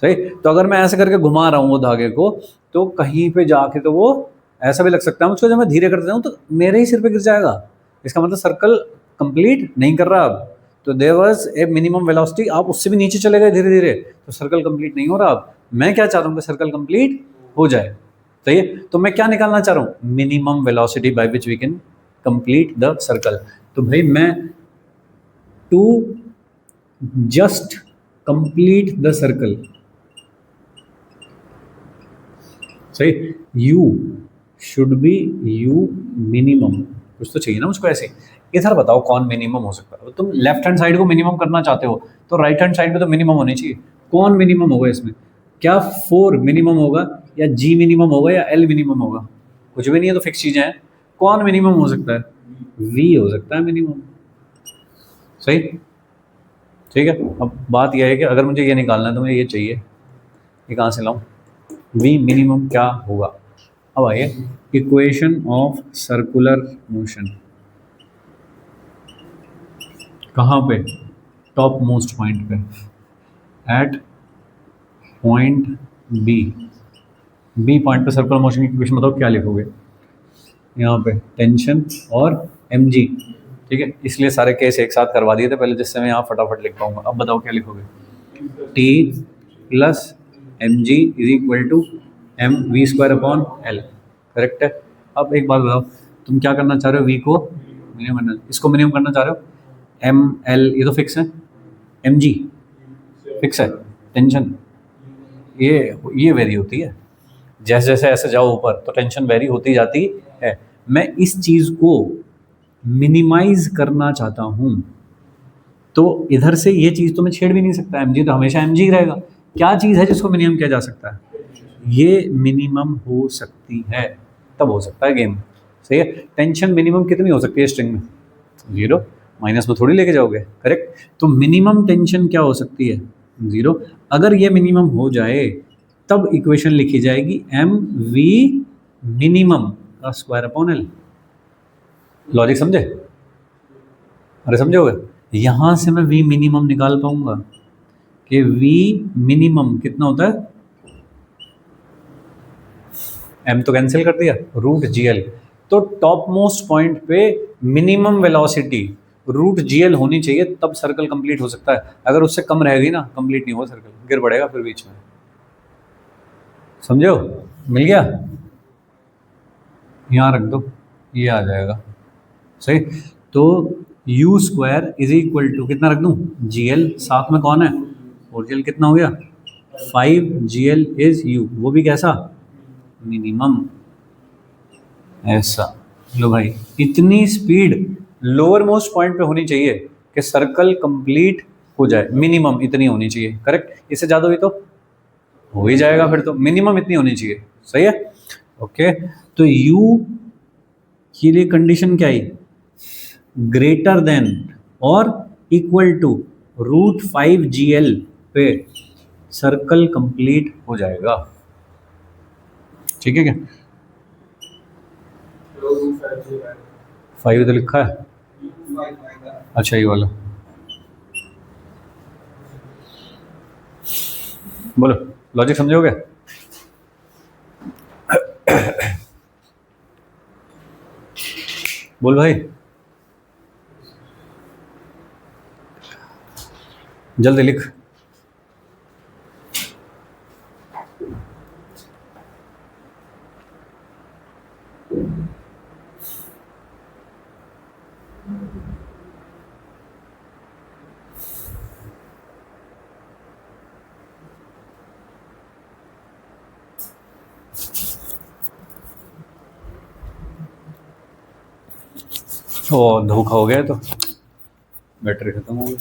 सही। तो अगर मैं ऐसे करके घुमा रहा हूँ वो धागे को, तो कहीं पे जाके तो वो ऐसा भी लग सकता है मुझको, जब मैं धीरे करते जाऊँ तो मेरे ही सिर पे गिर जाएगा। इसका मतलब सर्कल कंप्लीट नहीं कर रहा अब। तो there was a minimum velocity, आप उससे भी नीचे चले गए धीरे धीरे, तो सर्कल कंप्लीट नहीं हो रहा। अब मैं क्या चाह रहा हूँ कि सर्कल कंप्लीट हो जाए, सही है। तो मैं क्या निकालना चाह रहा हूँ? Minimum velocity by which we can complete the circle. तो भाई मैं to just complete the circle, सही, u should be u minimum, कुछ तो चाहिए ना मुझको ऐसे। इधर बताओ कौन मिनिमम हो सकता है? तुम लेफ्ट हैंड साइड को मिनिमम करना चाहते हो तो राइट हैंड साइड पे तो मिनिमम होनी चाहिए। कौन मिनिमम होगा इसमें? क्या 4 मिनिमम होगा, या g मिनिमम होगा, या l मिनिमम होगा? कुछ भी नहीं है, तो फिक्स चीजें हैं। कौन मिनिमम हो सकता है? v हो सकता है मिनिमम, सही, ठीक है। अब बात यह है कि अगर मुझे ये निकालना है तो मुझे ये चाहिए, ये कहाँ से लाऊं? v मिनिमम क्या होगा? अब आइए, इक्वेशन ऑफ सर्कुलर मोशन, कहाँ पे? टॉप मोस्ट पॉइंट पे, एट पॉइंट बी पॉइंट पे सर्कुलर मोशन की इक्वेशन बताओ क्या लिखोगे? यहाँ पे टेंशन और mg, ठीक है, इसलिए सारे केस एक साथ करवा दिए थे पहले, जिससे मैं यहाँ फटाफट लिख पाऊंगा। अब बताओ क्या लिखोगे? t plus mg is equal to mv² upon l, correct है। अब एक बात बताओ, तुम क्या करना चाह रहे हो? v को मिनिमम, इसको मिनिमम करना चाह रहे हो। ml ये तो फिक्स है, mg फिक्स है, टेंशन ये वेरी होती है, जैसे जैसे ऐसे जाओ ऊपर तो टेंशन वेरी होती जाती है। मैं इस चीज़ को मिनिमाइज करना चाहता हूँ, तो इधर से ये चीज़ तो मैं छेड़ भी नहीं सकता, mg तो हमेशा mg ही रहेगा। क्या चीज़ है जिसको मिनिमम किया जा सकता है? ये मिनिमम हो सकती है, तब हो सकता है गेम, सही है। टेंशन मिनिमम कितनी हो सकती है स्ट्रिंग में? 0, माइनस में थोड़ी लेके जाओगे, करेक्ट। तो मिनिमम टेंशन क्या हो सकती है? 0। अगर ये मिनिमम हो जाए तब इक्वेशन लिखी जाएगी mv मिनिमम का स्क्वायर अपॉन l। लॉजिक समझे? अरे समझोगे? यहाँ से मैं v मिनिमम निकाल पाऊंगा कि v मिनिमम कितना होता है? m तो कैंसिल कर दिया, √gl। तो टॉप मोस्ट पॉइंट पे मिनिमम वेलोसिटी √gl होनी चाहिए, तब सर्कल कंप्लीट हो सकता है। अगर उससे कम रहेगी ना, कंप्लीट नहीं होगा सर्कल, गिर पड़ेगा फिर बीच में। समझो? मिल गया? यहाँ रख दो, ये आ जाएगा, सही। तो u² इज इक्वल टू कितना रख दूँ? gl, साथ में कौन है? और gl कितना हो गया? 5gl इज u, वो भी कैसा? मिनिमम, ऐसा। लो भाई, इतनी स्पीड लोअर मोस्ट पॉइंट पे होनी चाहिए कि सर्कल कंप्लीट हो जाए, मिनिमम इतनी होनी चाहिए, करेक्ट। इससे ज़्यादा हुई तो हो ही जाएगा, फिर तो मिनिमम इतनी होनी चाहिए, सही है। ओके, तो u के लिए कंडीशन क्या है? ग्रेटर देन और इक्वल टू √5gl पे सर्कल कंप्लीट हो जाएगा। ठीक है क्या? 5 तो लिखा है, अच्छा ये वाला बोलो, लॉजिक समझोगे? बोल भाई, जल्दी लिख। ओ धोखा हो गया, तो बैटरी खत्म हो गई।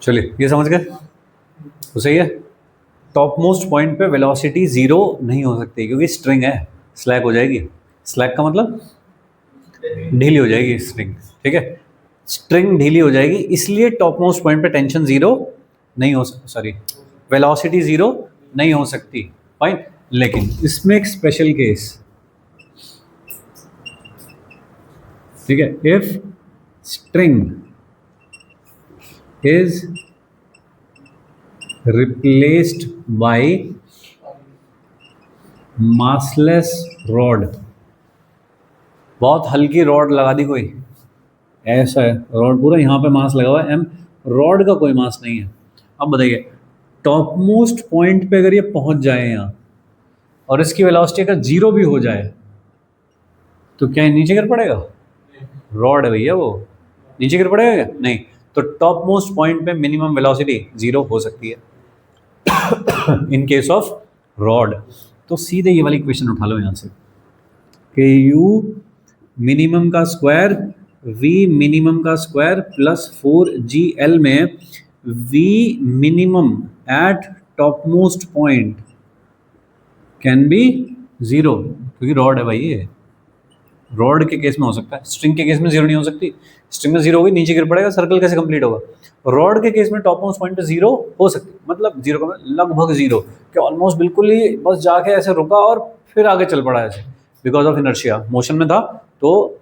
चलिए ये समझ गए, तो सही है। टॉप मोस्ट पॉइंट पे वेलोसिटी जीरो नहीं हो सकती क्योंकि स्ट्रिंग है, स्लैक हो जाएगी। स्लैक का मतलब ढीली हो जाएगी स्ट्रिंग, ठीक है, स्ट्रिंग ढीली हो जाएगी, इसलिए टॉप मोस्ट पॉइंट पे टेंशन जीरो नहीं हो सकती, सॉरी वेलोसिटी जीरो नहीं हो सकती, फाइन। लेकिन इसमें एक स्पेशल केस, ठीक है, if string is replaced by massless rod, बहुत हल्की रॉड लगा दी कोई, ऐसा है रॉड पूरा यहाँ पे मास लगा हुआ है, एम रॉड का कोई मास नहीं है। अब बताइए टॉप मोस्ट पॉइंट पे अगर ये पहुंच जाए यहाँ और इसकी वेलोसिटी अगर जीरो भी हो जाए तो क्या ये नीचे गिर पड़ेगा? रॉड है भैया, वो नीचे गिर पड़ेगा क्या? नहीं। तो टॉप मोस्ट पॉइंट पे मिनिमम वेलोसिटी जीरो हो सकती है इन केस ऑफ रॉड। तो सीधे ये वाली क्वेश्चन उठा लो यहाँ से कि यू मिनिमम का स्क्वायर वी मिनिमम का स्क्वायर प्लस 4GL में V minimum at top most point can be zero, क्योंकि रॉड है भाई ये, रॉड के केस में हो सकता है, स्ट्रिंग के केस में जीरो नहीं हो सकती, स्ट्रिंग में जीरो होगी नीचे गिर पड़ेगा, सर्कल कैसे कंप्लीट होगा? रॉड के केस में टॉप मोस्ट पॉइंट पे जीरो हो सकती है, मतलब जीरो का लगभग जीरो, कि ऑलमोस्ट बिल्कुल ही बस जाके ऐसे रुका और फिर आगे चल पड़ा ऐसे, बिकॉज ऑफ इनर्शिया, मोशन में था तो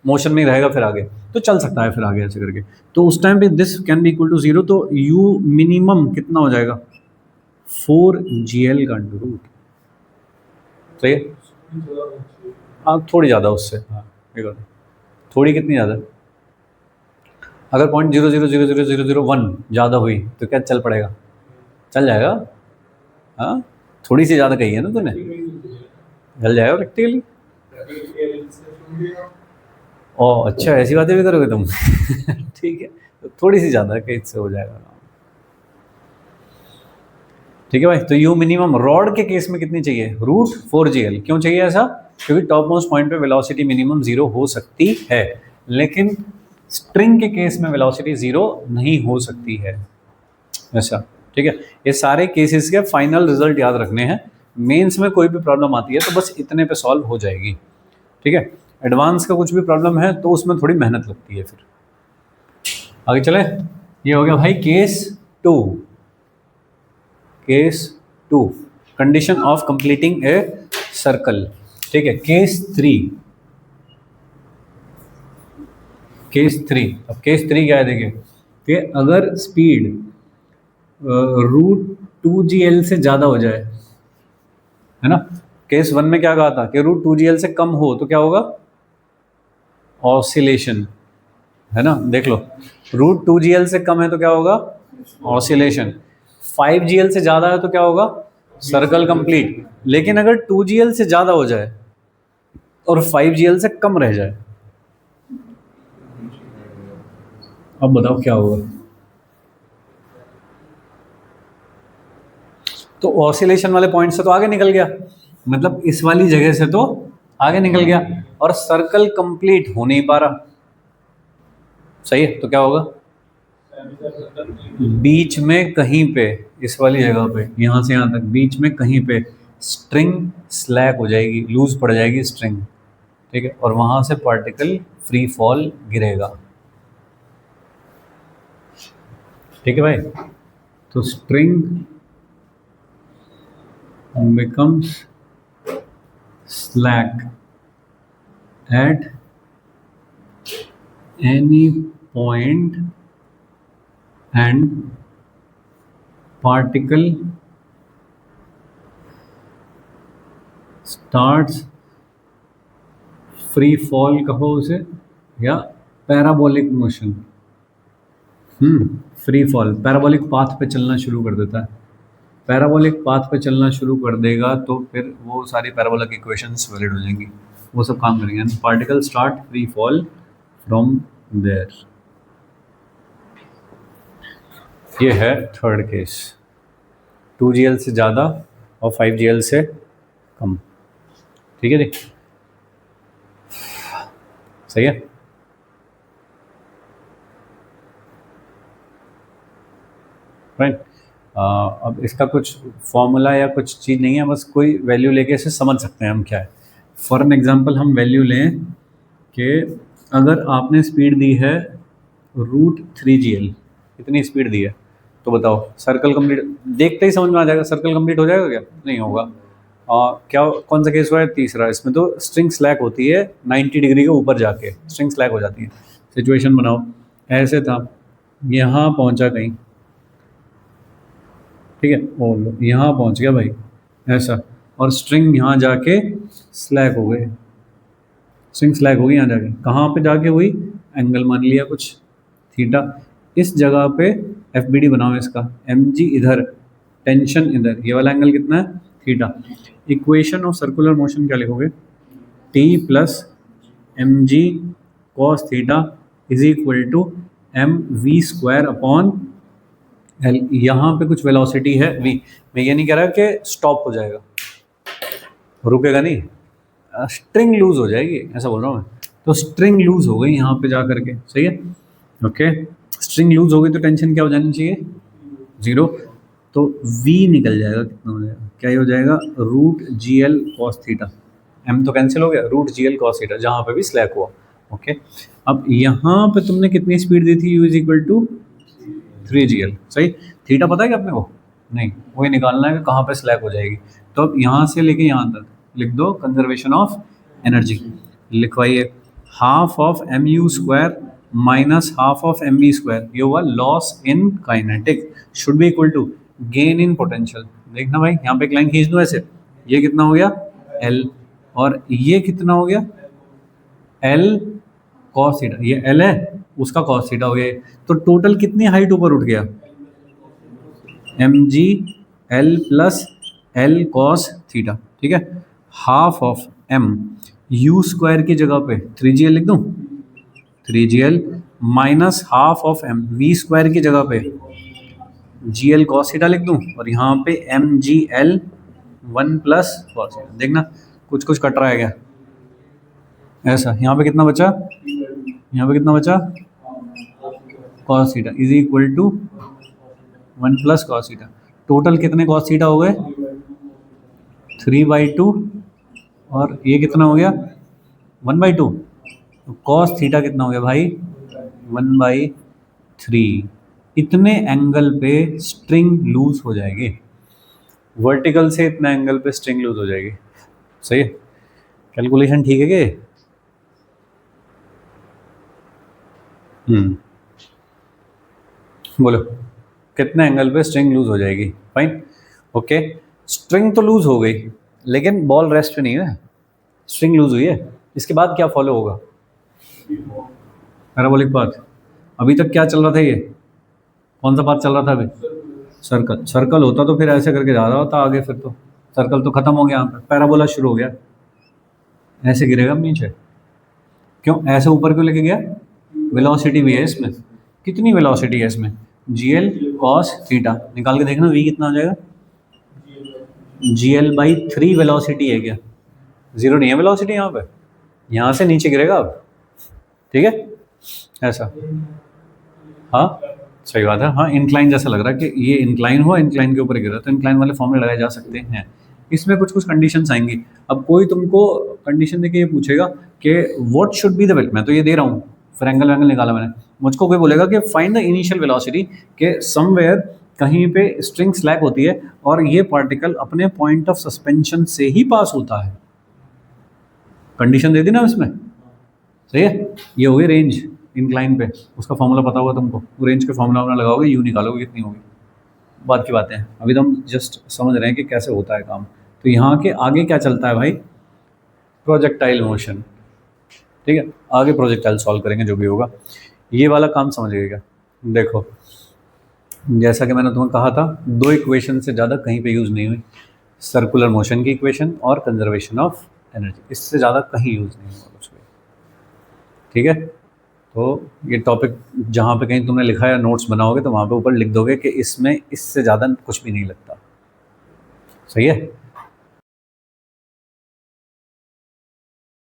मोशन में ही रहेगा, फिर आगे तो चल सकता है, फिर आगे ऐसे करके, तो उस टाइम पे this can be equal to zero, तो यू मिनिमम कितना हो जाएगा? 4GL का अंडर रूट, सही है? हाँ थोड़ी ज़्यादा उससे, हाँ एक और थोड़ी, कितनी ज़्यादा? अगर 0.000001 ज़्यादा हुई तो क्या चल पड़ेगा? चल जाएगा, हाँ थोड़ी सी ज़्यादा कही है ना तूने, चल जाएगा प्रैक्टिकली। ओ अच्छा, ऐसी बातें भी करोगे तुम ठीक है, तो थोड़ी सी ज़्यादा कहीं से हो जाएगा, ठीक है भाई। तो यू मिनिमम रॉड के केस में कितनी चाहिए? Root 4GL। क्यों चाहिए ऐसा? क्योंकि टॉप मोस्ट पॉइंट पे वेलोसिटी मिनिमम जीरो हो सकती है, लेकिन स्ट्रिंग के केस में वेलोसिटी जीरो नहीं हो सकती है, ऐसा, ठीक है। ये सारे केसेस के फाइनल रिजल्ट याद रखने हैं, मेंस में कोई भी प्रॉब्लम आती है तो बस इतने पे सॉल्व हो जाएगी, ठीक है। एडवांस का कुछ भी प्रॉब्लम है तो उसमें थोड़ी मेहनत लगती है। फिर आगे चले, ये हो गया भाई case 2, case 2 condition of completing a circle, ठीक है। केस 3, केस 3, अब केस 3 क्या है देखिए, कि अगर स्पीड रूट 2GL से ज़्यादा हो जाए, है ना। केस 1 में क्या कहा था कि रूट 2GL से कम हो तो क्या होगा? ऑसिलेशन, है ना। देख लो, रूट 2GL से कम है तो क्या होगा? ऑसिलेशन। 5GL से ज़्यादा है तो क्या होगा? Circle complete. लेकिन अगर 2GL से ज़्यादा हो जाए और 5GL से कम रह जाए, अब बताओ क्या होगा? तो ऑसिलेशन वाले पॉइंट से तो आगे निकल गया, मतलब इस वाली जगह से तो आगे निकल गया, और सर्कल कंप्लीट हो नहीं पा रहा, सही है। तो क्या होगा? बीच में कहीं पे, इस वाली जगह पे, यहाँ से यहाँ तक बीच में कहीं पे स्ट्रिंग स्लैक हो जाएगी, लूज पड़ जाएगी स्ट्रिंग, ठीक है, और वहाँ से पार्टिकल फ्री फॉल गिरेगा, ठीक है भाई। तो string becomes slack at any point and particle starts free fall कहो उसे, या parabolic motion, free fall, parabolic path पे चलना शुरू कर देता है। पैराबोलिक पाथ पे चलना शुरू कर देगा तो फिर वो सारी पैराबोलिक इक्वेशंस वैलिड हो जाएंगी, वो सब काम करेंगे। Particle start free fall from there. ये है थर्ड केस, 2GL से ज़्यादा और 5GL से कम, ठीक है जी, सही है। राइट, अब इसका कुछ फॉर्मूला या कुछ चीज़ नहीं है, बस कोई वैल्यू लेके इसे समझ सकते हैं हम क्या है। फॉर एन एग्जांपल हम वैल्यू लें कि अगर आपने स्पीड दी है √3gl, इतनी स्पीड दी है, तो बताओ सर्कल कंप्लीट, देखते ही समझ में आ जाएगा सर्कल कंप्लीट हो जाएगा क्या? नहीं होगा। क्या कौन सा केस हुआ है? तीसरा। इसमें तो स्ट्रिंग स्लैक होती है 90 डिग्री के ऊपर जाके स्ट्रिंग स्लैक हो जाती है। सिचुएशन बनाओ, ऐसे था, यहाँ पहुँचा कहीं, ठीक है, और यहाँ पहुँच गया भाई ऐसा, और स्ट्रिंग यहाँ जाके स्लैक हो गए, स्ट्रिंग स्लैक हो गई यहाँ जाके, कहाँ पे जाके हुई? एंगल मान लिया कुछ थीटा, इस जगह पे एफ बी डी बनाओ इसका, एम जी इधर, टेंशन इधर, ये वाला एंगल कितना है? Theta. Equation of circular motion क्या लिखोगे? T plus M G cos theta is equal to M V square upon L. यहाँ पे कुछ वेलोसिटी है वी, मैं ये नहीं कह रहा कि स्टॉप हो जाएगा, रुकेगा नहीं, स्ट्रिंग लूज हो जाएगी, ऐसा बोल रहा हूँ मैं। तो स्ट्रिंग लूज हो गई यहाँ पे जा करके, सही है, ओके। स्ट्रिंग लूज हो गई तो टेंशन क्या हो जानी चाहिए? 0। तो v निकल जाएगा, कितना हो जाएगा? क्या ही हो जाएगा? √gl cos थीटा, m तो कैंसिल हो गया, √gl cos थीटा, जहाँ पे भी स्लैक हुआ, ओके। अब यहाँ पे तुमने कितनी स्पीड दी थी? u is equal to 3gl, सही। थीटा पता है क्या अपने को? नहीं, वही निकालना है कि कहाँ पे स्लैक हो जाएगी। तो अब यहाँ से लेके यहाँ तक लिख दो कंजर्वेशन ऑफ एनर्जी, लिखवाइए half of M U square minus half of M B square, ये हुआ loss in kinetic, should be equal to gain in potential. देखना भाई, यहाँ पे एक लाइन खींच दो ऐसे, ये कितना हो गया? L, और ये कितना हो गया? L cos थीटा, ये L है, उसका cos थीटा हो गया, तो टोटल कितनी हाइट ऊपर उठ गया? mg L plus L cos theta, ठीक है। Half of m, u square की जगह पे 3gl लिख दूं, 3gl minus half of m, v square की जगह पे gl cos थीटा लिख दूं, और यहाँ पे mgl 1 प्लस cos थीटा। देखना कुछ कुछ कट रहा है क्या? ऐसा, यहाँ पे कितना बचा? यहाँ पे कितना बचा? cos theta is equal to 1 प्लस cos थीटा। टोटल कितने cos थीटा हो गए? 3/2, और ये कितना हो गया? 1/2। तो cos थीटा कितना हो गया भाई? 1/3। इतने एंगल पे स्ट्रिंग लूज हो जाएगी, वर्टिकल से इतना एंगल पे स्ट्रिंग लूज हो जाएगी, सही है। कैलकुलेशन ठीक है क्या? बोलो कितने एंगल पे स्ट्रिंग लूज हो जाएगी? Fine, okay. स्ट्रिंग तो लूज हो गई, लेकिन बॉल रेस्ट पे नहीं है, स्ट्रिंग लूज हुई है, इसके बाद क्या फॉलो होगा? Parabolic path. अभी तक क्या चल रहा था? ये कौन सा पाथ चल रहा था अभी? सर्कल। सर्कल होता तो फिर ऐसे करके जा रहा होता आगे, फिर तो सर्कल तो खत्म हो गया, यहाँ पे पैराबोला शुरू हो गया, ऐसे गिरेगा नीचे। क्यों ऐसे ऊपर क्यों लेके गया? वेलोसिटी भी है इसमें, कितनी वेलोसिटी है इसमें? gl cos थीटा, निकाल के देखना v कितना हो जाएगा? gl/3 वेलोसिटी है क्या? 0 नहीं है वेलोसिटी यहाँ पे, यहाँ से नीचे गिरेगा अब, ठीक है, ऐसा। हाँ सही बात है, हाँ इंक्लाइन जैसा लग रहा है कि ये इंक्लाइन हुआ, इंक्लाइन के ऊपर गिरा, तो इंक्लाइन वाले फॉर्मूले लगाए जा सकते हैं। इसमें कुछ कुछ कंडीशंस आएंगी। अब कोई तुमको कंडीशन देके ये पूछेगा कि what should be the velocity, मैं तो ये दे रहा हूँ, फिर एंगल वैंगल निकाला मैंने, मुझको कोई बोलेगा कि फाइंड द इनिशियल वेलोसिटी, के समवेयर कहीं पे स्ट्रिंग स्लैक होती है और ये पार्टिकल अपने पॉइंट ऑफ सस्पेंशन से ही पास होता है। कंडीशन दे दी ना इसमें, सही है। ये हो गई रेंज इंक्लाइन पे, उसका फॉर्मूला पता होगा तुमको, वो रेंज के फॉर्मूला अपना लगाओगे, यू निकालोगे कितनी होगी, बाद की बातें हैं, अभी तो हम जस्ट समझ रहे हैं कि कैसे होता है काम। तो यहाँ के आगे क्या चलता है भाई? प्रोजेक्टाइल मोशन, ठीक है, आगे प्रोजेक्टाइल सॉल्व करेंगे जो भी होगा। ये वाला काम समझिएगा। देखो जैसा कि मैंने तुम्हें कहा था, 2 इक्वेशन से ज़्यादा कहीं पे यूज़ नहीं हुई, सर्कुलर मोशन की इक्वेशन और कंजर्वेशन ऑफ एनर्जी, इससे ज़्यादा कहीं यूज़ नहीं हुआ कुछ भी, ठीक है। तो ये टॉपिक जहाँ पे कहीं तुमने लिखा है नोट्स बनाओगे तो वहाँ पे ऊपर लिख दोगे कि इसमें इससे ज़्यादा कुछ भी नहीं लगता, सही है।